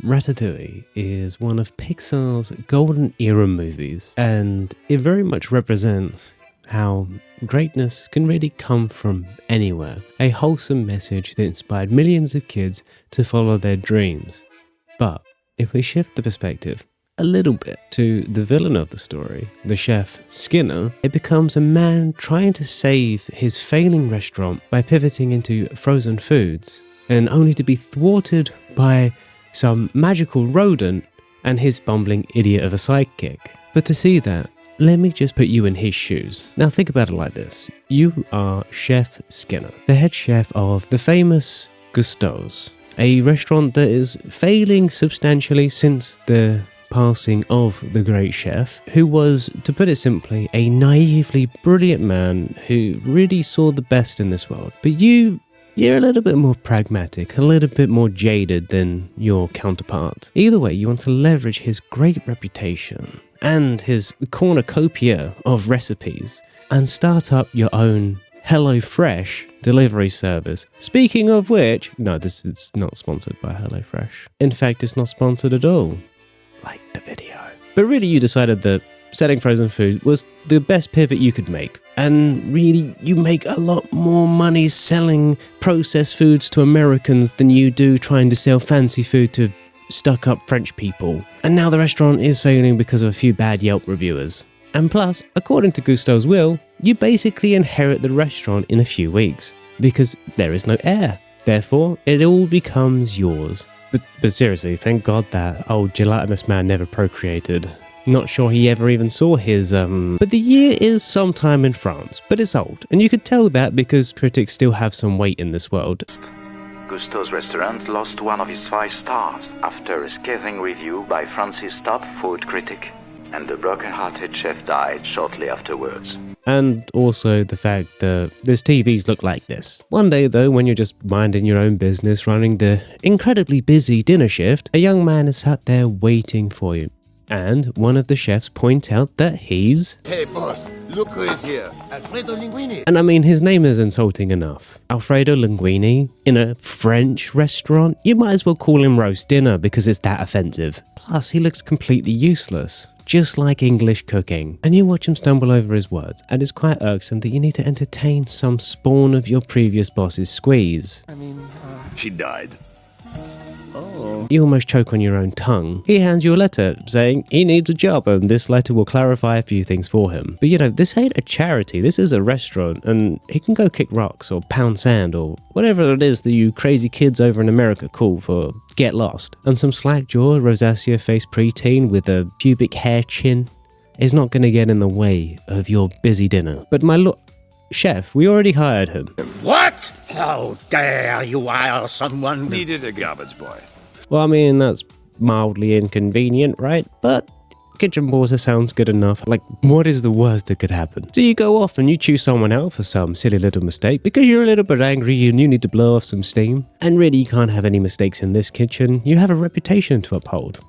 Ratatouille is one of Pixar's golden era movies, and it very much represents how greatness can really come from anywhere. A wholesome message that inspired millions of kids to follow their dreams. But if we shift the perspective a little bit to the villain of the story, the chef Skinner, it becomes a man trying to save his failing restaurant by pivoting into frozen foods, and only to be thwarted by some magical rodent and his bumbling idiot of a sidekick. But to see that, let me just put you in his shoes. Now think about it like this. You are Chef Skinner, the head chef of the famous Gusteau's, a restaurant that is failing substantially since the passing of the great chef, who was, to put it simply, a naively brilliant man who really saw the best in this world. But you're a little bit more pragmatic, a little bit more jaded than your counterpart. Either way, you want to leverage his great reputation and his cornucopia of recipes and start up your own HelloFresh delivery service. Speaking of which, no, this is not sponsored by HelloFresh. In fact, it's not sponsored at all. Like the video. But really, you decided that selling frozen food was the best pivot you could make. And really, you make a lot more money selling processed foods to Americans than you do trying to sell fancy food to stuck-up French people. And now the restaurant is failing because of a few bad Yelp reviewers. And plus, according to Gusteau's will, you basically inherit the restaurant in a few weeks, because there is no heir. Therefore, it all becomes yours. But seriously, thank God that old gelatinous man never procreated. Not sure he ever even saw his, But the year is sometime in France, but it's old. And you could tell that because critics still have some weight in this world. Gusteau's restaurant lost one of his 5 stars after a scathing review by France's top food critic. And the broken-hearted chef died shortly afterwards. And also the fact that these TVs look like this. One day though, when you're just minding your own business, running the incredibly busy dinner shift, a young man is sat there waiting for you. And one of the chefs points out that he's... Hey boss, look who is here, Alfredo Linguini. And I mean, his name is insulting enough. Alfredo Linguini in a French restaurant? You might as well call him roast dinner because it's that offensive. Plus, he looks completely useless. Just like English cooking. And you watch him stumble over his words, and it's quite irksome that you need to entertain some spawn of your previous boss's squeeze. She died. You almost choke on your own tongue. He hands you a letter saying he needs a job and this letter will clarify a few things for him. But you know, this ain't a charity, this is a restaurant, and he can go kick rocks or pound sand or whatever it is that you crazy kids over in America call for get lost. And some slack-jawed, rosacea-faced preteen with a pubic hair chin is not going to get in the way of your busy dinner. But my chef, we already hired him. What? How dare you hire someone? Needed a garbage boy. Well, I mean, that's mildly inconvenient, right? But kitchen porter sounds good enough. Like, what is the worst that could happen? So you go off and you choose someone else for some silly little mistake because you're a little bit angry and you need to blow off some steam. And really, you can't have any mistakes in this kitchen. You have a reputation to uphold.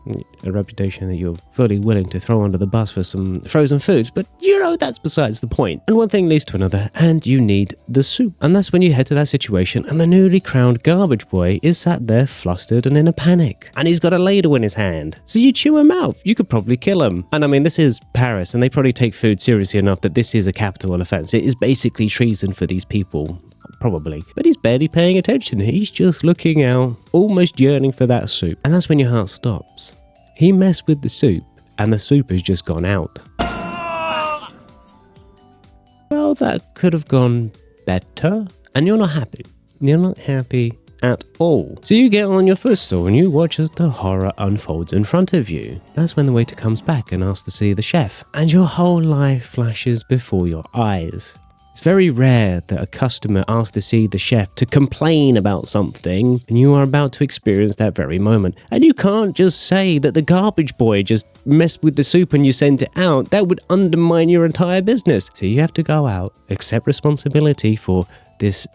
A reputation that you're fully willing to throw under the bus for some frozen foods. But, you know, that's besides the point. And one thing leads to another, and you need the soup. And that's when you head to that situation and the newly crowned garbage boy is sat there flustered and in a panic. And he's got a ladle in his hand. So you chew him out. You could probably kill him. And I mean, this is Paris, and they probably take food seriously enough that this is a capital offense. It is basically treason for these people. Probably. But he's barely paying attention. He's just looking out, almost yearning for that soup. And that's when your heart stops. He messed with the soup, and the soup has just gone out. Well, that could have gone better. And you're not happy. You're not happy at all. So you get on your footstool and you watch as the horror unfolds in front of you. That's when the waiter comes back and asks to see the chef. And your whole life flashes before your eyes. It's very rare that a customer asks to see the chef to complain about something, and you are about to experience that very moment. And you can't just say that the garbage boy just messed with the soup and you sent it out. That would undermine your entire business. So you have to go out, accept responsibility for this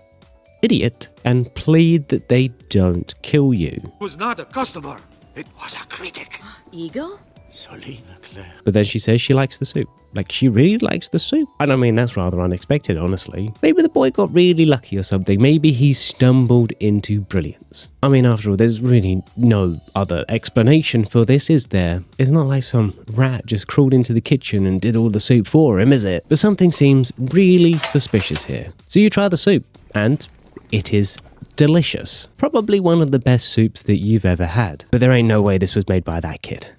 idiot, and plead that they don't kill you. It was not a customer. It was a critic. Ego? Solina Claire. But then she says she likes the soup. Like, she really likes the soup. And I mean, that's rather unexpected, honestly. Maybe the boy got really lucky or something. Maybe he stumbled into brilliance. I mean, after all, there's really no other explanation for this, is there? It's not like some rat just crawled into the kitchen and did all the soup for him, is it? But something seems really suspicious here. So you try the soup, and it is delicious. Probably one of the best soups that you've ever had. But there ain't no way this was made by that kid.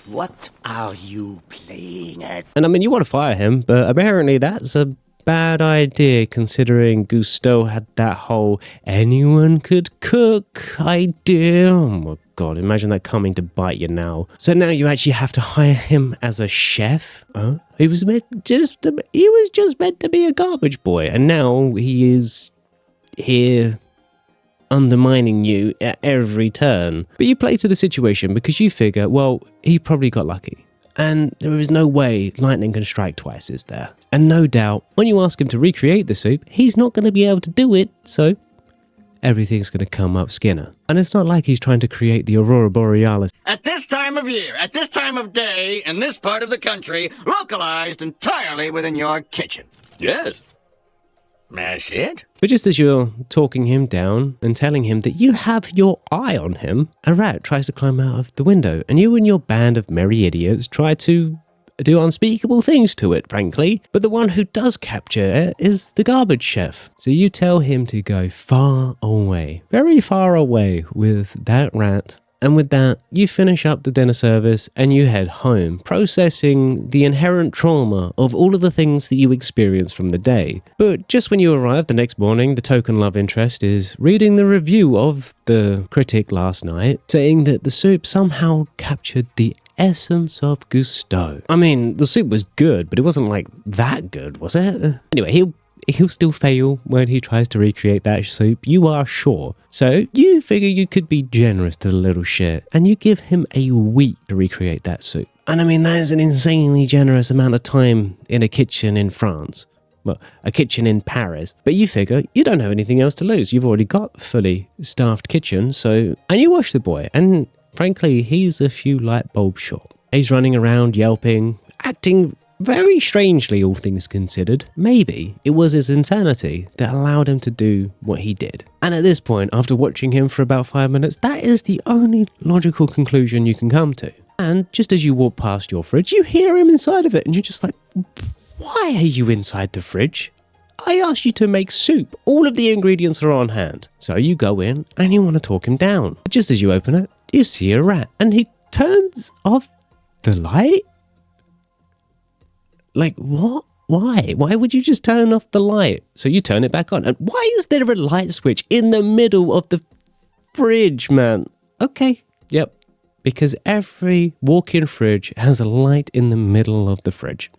What are you playing at? And I mean, you want to fire him, but apparently that's a bad idea considering Gusteau had that whole anyone could cook idea. Oh my god, imagine that coming to bite you now. So now you actually have to hire him as a chef? Huh? He was just meant to be a garbage boy, and now he is here undermining you at every turn. But you play to the situation because you figure, well, he probably got lucky. And there is no way lightning can strike twice, is there? And no doubt, when you ask him to recreate the soup, he's not going to be able to do it, so everything's going to come up Skinner. And it's not like he's trying to create the Aurora Borealis. At this time of year, at this time of day, in this part of the country, localized entirely within your kitchen. Yes. That's it? But just as you're talking him down and telling him that you have your eye on him, a rat tries to climb out of the window, and you and your band of merry idiots try to do unspeakable things to it, frankly. But the one who does capture it is the garbage chef. So you tell him to go far away, very far away with that rat. And with that, you finish up the dinner service and you head home, processing the inherent trauma of all of the things that you experienced from the day. But just when you arrive the next morning, the token love interest is reading the review of the critic last night, saying that the soup somehow captured the essence of Gusteau. I mean, the soup was good, but it wasn't like that good, was it? Anyway, he'll still fail when he tries to recreate that soup, you are sure. So you figure you could be generous to the little shit, and you give him a week to recreate that soup. And I mean, that is an insanely generous amount of time in a kitchen in France. Well, a kitchen in Paris. But you figure you don't have anything else to lose. You've already got a fully staffed kitchen, so... And you watch the boy, and frankly, he's a few light bulbs short. He's running around, yelping, acting very strangely, all things considered. Maybe it was his insanity that allowed him to do what he did. And at this point, after watching him for about 5 minutes, that is the only logical conclusion you can come to. And just as you walk past your fridge, you hear him inside of it, and you're just like, why are you inside the fridge? I asked you to make soup. All of the ingredients are on hand. So you go in, and you want to talk him down. But just as you open it, you see a rat, and he turns off the light? Like, what? Why? Why would you just turn off the light? So you turn it back on. And why is there a light switch in the middle of the fridge, man? Okay, yep. Because every walk-in fridge has a light in the middle of the fridge.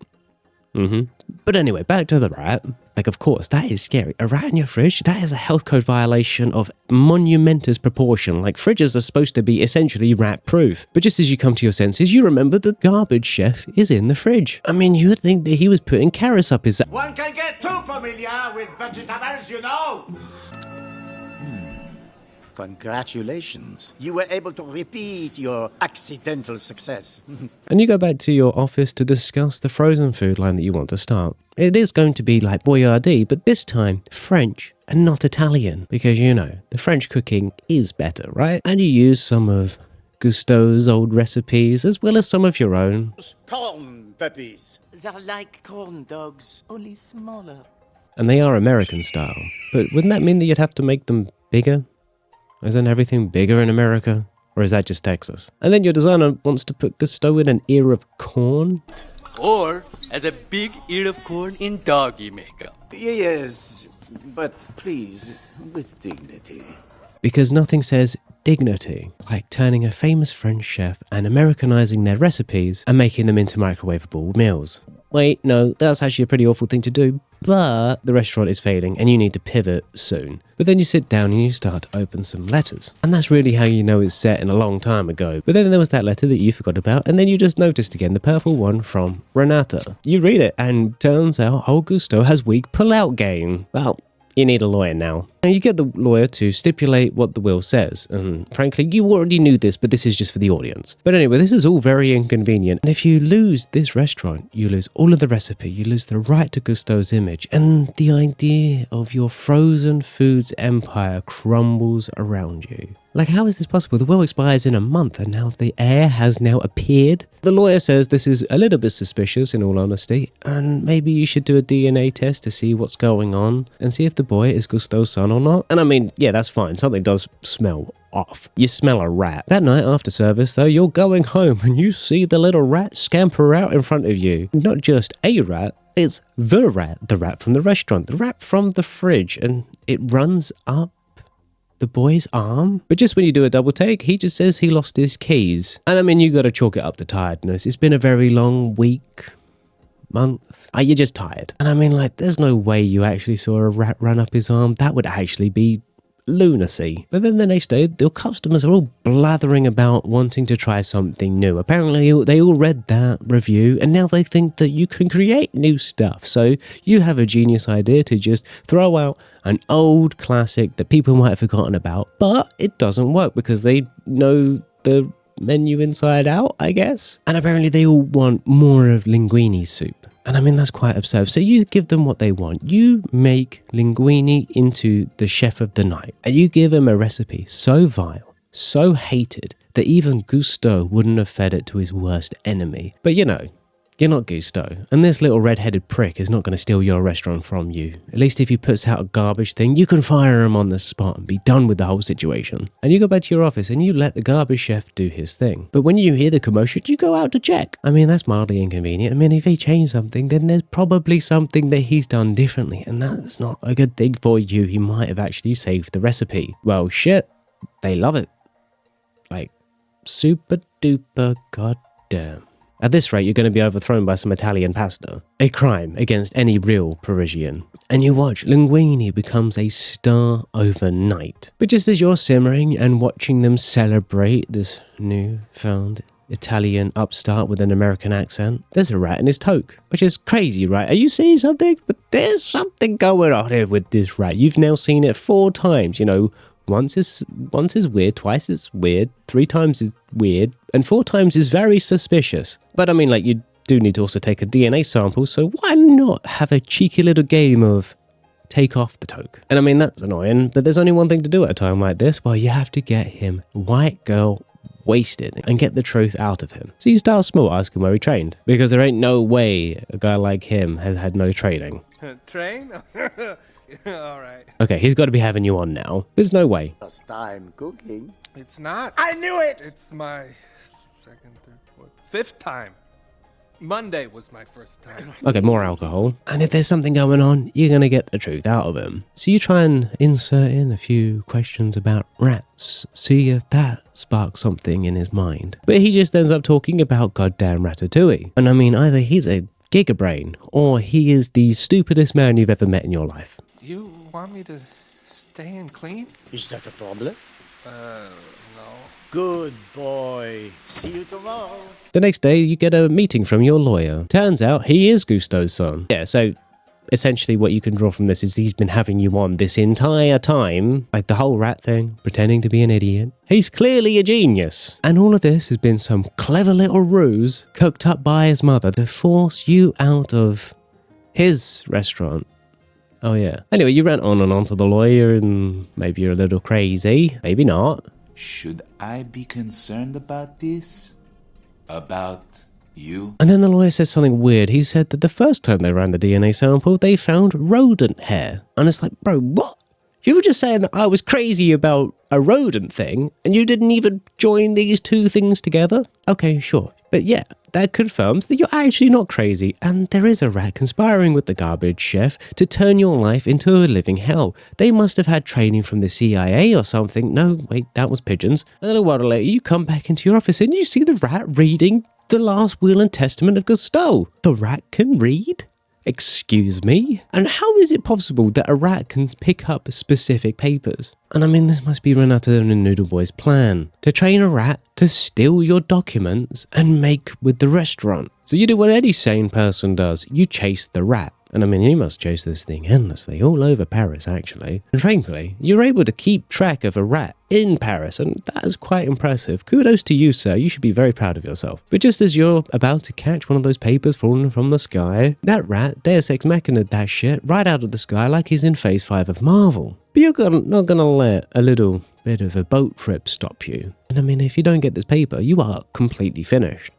But anyway, back to the rat. Like, of course, that is scary. A rat in your fridge? That is a health code violation of monumentous proportion. Like, fridges are supposed to be essentially rat-proof. But just as you come to your senses, you remember the garbage chef is in the fridge. I mean, you would think that he was putting carrots up his... One can get too familiar with vegetables, you know. Congratulations. You were able to repeat your accidental success. And you go back to your office to discuss the frozen food line that you want to start. It is going to be like Boyardee, but this time French and not Italian. Because, you know, the French cooking is better, right? And you use some of Gusteau's old recipes as well as some of your own. Corn puppies. They're like corn dogs, only smaller. And they are American style. But wouldn't that mean that you'd have to make them bigger? Isn't everything bigger in America? Or is that just Texas? And then your designer wants to put Gusteau in an ear of corn? Or as a big ear of corn in doggy makeup. Yes, but please, with dignity. Because nothing says dignity like turning a famous French chef and Americanizing their recipes and making them into microwavable meals. Wait, no, that's actually a pretty awful thing to do, but the restaurant is failing and you need to pivot soon. But then you sit down and you start to open some letters. And that's really how you know it's set in a long time ago. But then there was that letter that you forgot about, and then you just noticed again the purple one from Renata. You read it and turns out old Gusteau has weak pull-out game. Well, you need a lawyer now. And you get the lawyer to stipulate what the will says. And frankly, you already knew this, but this is just for the audience. But anyway, this is all very inconvenient. And if you lose this restaurant, you lose all of the recipe, you lose the right to Gusteau's image, and the idea of your frozen foods empire crumbles around you. Like, how is this possible? The will expires in a month, and now the heir has now appeared. The lawyer says this is a little bit suspicious, in all honesty, and maybe you should do a DNA test to see what's going on and see if the boy is Gusteau's son or not. And I mean, yeah, that's fine. Something does smell off. You smell a rat. That night after service, though, you're going home and you see the little rat scamper out in front of you. Not just a rat, it's the rat from the restaurant, the rat from the fridge, and it runs up the boy's arm. But just when you do a double take, he just says he lost his keys. And I mean, you gotta chalk it up to tiredness. It's been a very long week, month. You're just tired. And I mean, like, there's no way you actually saw a rat run up his arm. That would actually be lunacy. But then the next day, the customers are all blathering about wanting to try something new. Apparently, they all read that review, and now they think that you can create new stuff. So you have a genius idea to just throw out an old classic that people might have forgotten about, but it doesn't work because they know the menu inside out, I guess. And apparently they all want more of Linguini soup. And I mean, that's quite absurd. So you give them what they want. You make Linguini into the chef of the night. And you give him a recipe so vile, so hated, that even Gusteau wouldn't have fed it to his worst enemy. But you know, you're not Gusteau, and this little red-headed prick is not going to steal your restaurant from you. At least if he puts out a garbage thing, you can fire him on the spot and be done with the whole situation. And you go back to your office and you let the garbage chef do his thing. But when you hear the commotion, you go out to check. I mean, that's mildly inconvenient. I mean, if he changed something, then there's probably something that he's done differently, and that's not a good thing for you. He might have actually saved the recipe. Well, shit, they love it. Like, super duper goddamn. At this rate, you're going to be overthrown by some Italian pasta. A crime against any real Parisian. And you watch, Linguini becomes a star overnight. But just as you're simmering and watching them celebrate this newfound Italian upstart with an American accent, there's a rat in his toque. Which is crazy, right? Are you seeing something? But there's something going on here with this rat. You've now seen it 4 times, you know. Once is weird, twice is weird, 3 times is weird, and 4 times is very suspicious. But I mean, like, you do need to also take a DNA sample, so why not have a cheeky little game of take off the toque? And I mean, that's annoying, but there's only one thing to do at a time like this. Well, you have to get him white girl wasted and get the truth out of him. So you start small, ask him where he trained, because there ain't no way a guy like him has had no training. Train? All right. Okay, he's got to be having you on now. There's no way. First time cooking. It's not. I knew it! It's my 2nd, 3rd, 4th, 5th time. Monday was my first time. Okay, more alcohol. And if there's something going on, you're going to get the truth out of him. So you try and insert in a few questions about rats, see if that sparks something in his mind. But he just ends up talking about goddamn Ratatouille. And I mean, either he's a gigabrain, or he is the stupidest man you've ever met in your life. You want me to stay and clean? Is that a problem? No. Good boy. See you tomorrow. The next day, you get a meeting from your lawyer. Turns out he is Gusteau's son. Yeah, so essentially what you can draw from this is he's been having you on this entire time, like the whole rat thing, pretending to be an idiot. He's clearly a genius. And all of this has been some clever little ruse cooked up by his mother to force you out of his restaurant. Oh yeah. Anyway, you rant on and on to the lawyer, and maybe you're a little crazy, maybe not. Should I be concerned about this? About you? And then the lawyer says something weird. He said that the first time they ran the DNA sample, they found rodent hair. And it's like, bro, what? You were just saying that I was crazy about a rodent thing, and you didn't even join these 2 things together? Okay, sure. But yeah, that confirms that you're actually not crazy, and there is a rat conspiring with the garbage chef to turn your life into a living hell. They must have had training from the CIA or something. No, wait, that was pigeons. A little while later, you come back into your office and you see the rat reading the last will and testament of Gusteau. The rat can read? Excuse me? And how is it possible that a rat can pick up specific papers? And I mean, this must be Renato and Noodle Boy's plan. To train a rat to steal your documents and make with the restaurant. So you do what any sane person does. You chase the rat. And I mean, you must chase this thing endlessly, all over Paris actually. And frankly, you're able to keep track of a rat in Paris, and that is quite impressive. Kudos to you, sir. You should be very proud of yourself. But just as you're about to catch one of those papers falling from the sky, that rat Deus Ex Machina that shit right out of the sky like he's in Phase 5 of Marvel. But you're not gonna let a little bit of a boat trip stop you. And I mean, if you don't get this paper, you are completely finished.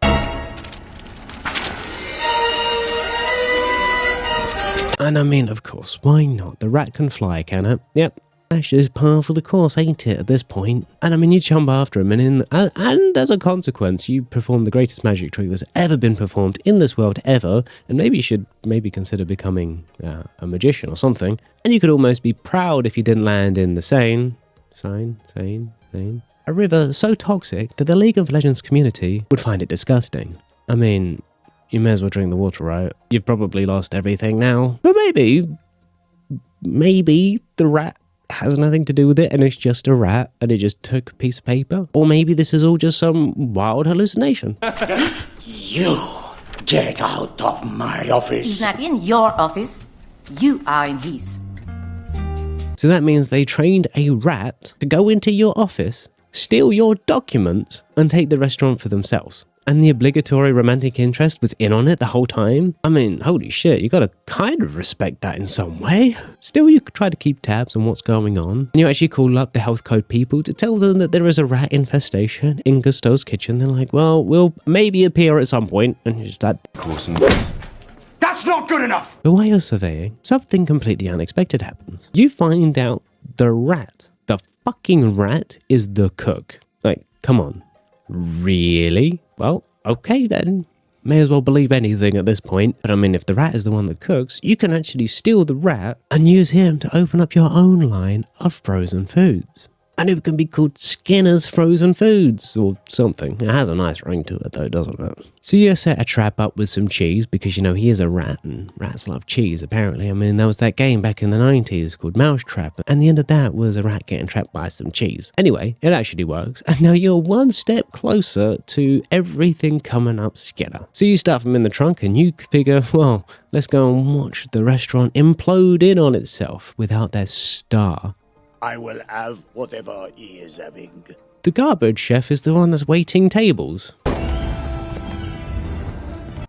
And I mean, of course, why not? The rat can fly, can it? Yep. That's just par for the course, ain't it, at this point? And I mean, you jump after him, and as a consequence, you perform the greatest magic trick that's ever been performed in this world ever, and maybe you should consider becoming a magician or something. And you could almost be proud if you didn't land in the Seine, a river so toxic that the League of Legends community would find it disgusting. I mean, you may as well drink the water, right? You've probably lost everything now. But maybe the rat has nothing to do with it and it's just a rat and it just took a piece of paper. Or maybe this is all just some wild hallucination. You get out of my office. He's not in your office. You are in his. So that means they trained a rat to go into your office, steal your documents, and take the restaurant for themselves. And the obligatory romantic interest was in on it the whole time? I mean, holy shit, you gotta kind of respect that in some way. Still, you could try to keep tabs on what's going on. And you actually call up the health code people to tell them that there is a rat infestation in Gusteau's kitchen. They're like, well, we'll maybe appear at some point. And just that. That's not good enough! But while you're surveying, something completely unexpected happens. You find out the fucking rat is the cook. Like, come on. Really? Well, okay then. May as well believe anything at this point. But I mean, if the rat is the one that cooks, you can actually steal the rat and use him to open up your own line of frozen foods. And it can be called Skinner's Frozen Foods or something. It has a nice ring to it though, doesn't it? So you set a trap up with some cheese because, you know, he is a rat and rats love cheese apparently. I mean, there was that game back in the 90s called Mousetrap, and the end of that was a rat getting trapped by some cheese. Anyway, it actually works, and now you're one step closer to everything coming up Skinner. So you stuff him in the trunk and you figure, well, let's go and watch the restaurant implode in on itself without their star. I will have whatever he is having. The garbage chef is the one that's waiting tables.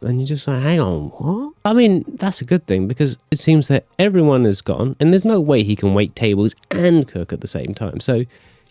And you're just like, hang on, what? I mean, that's a good thing because it seems that everyone is gone and there's no way he can wait tables and cook at the same time. So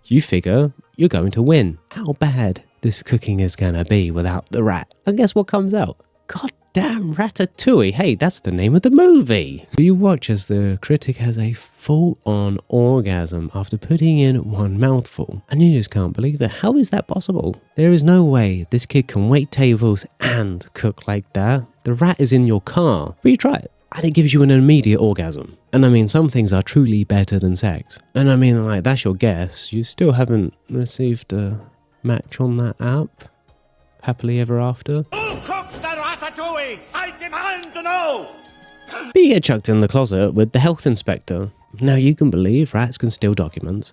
you figure you're going to win. How bad this cooking is gonna be without the rat. And guess what comes out? God damn, Ratatouille. Hey, that's the name of the movie. You watch as the critic has a full-on orgasm after putting in one mouthful. And you just can't believe it. How is that possible? There is no way this kid can wait tables and cook like that. The rat is in your car. But you try it. And it gives you an immediate orgasm. And I mean, some things are truly better than sex. And I mean, like, that's your guess. You still haven't received a match on that app? Happily ever after? I demand to know! But you get chucked in the closet with the health inspector. Now you can believe rats can steal documents.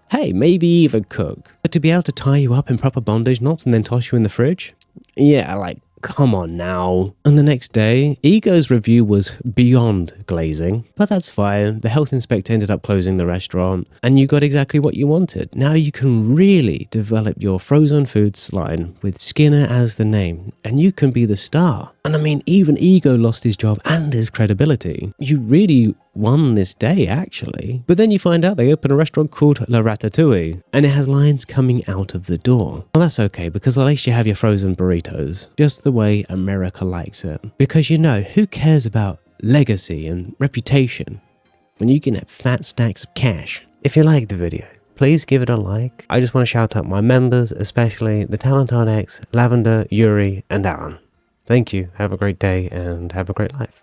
Hey, maybe even cook. But to be able to tie you up in proper bondage knots and then toss you in the fridge? Yeah, like, come on now. And the next day, Ego's review was beyond glazing. But that's fine. The health inspector ended up closing the restaurant and you got exactly what you wanted. Now you can really develop your frozen foods line with Skinner as the name and you can be the star. And I mean, even Ego lost his job and his credibility. You really won this day, actually. But then you find out they open a restaurant called La Ratatouille, and it has lines coming out of the door. Well, that's okay, because at least you have your frozen burritos, just the way America likes it. Because you know, who cares about legacy and reputation when you can have fat stacks of cash? If you liked the video, please give it a like. I just want to shout out my members, especially the Talented X, Lavender, Yuri, and Alan. Thank you, have a great day, and have a great life.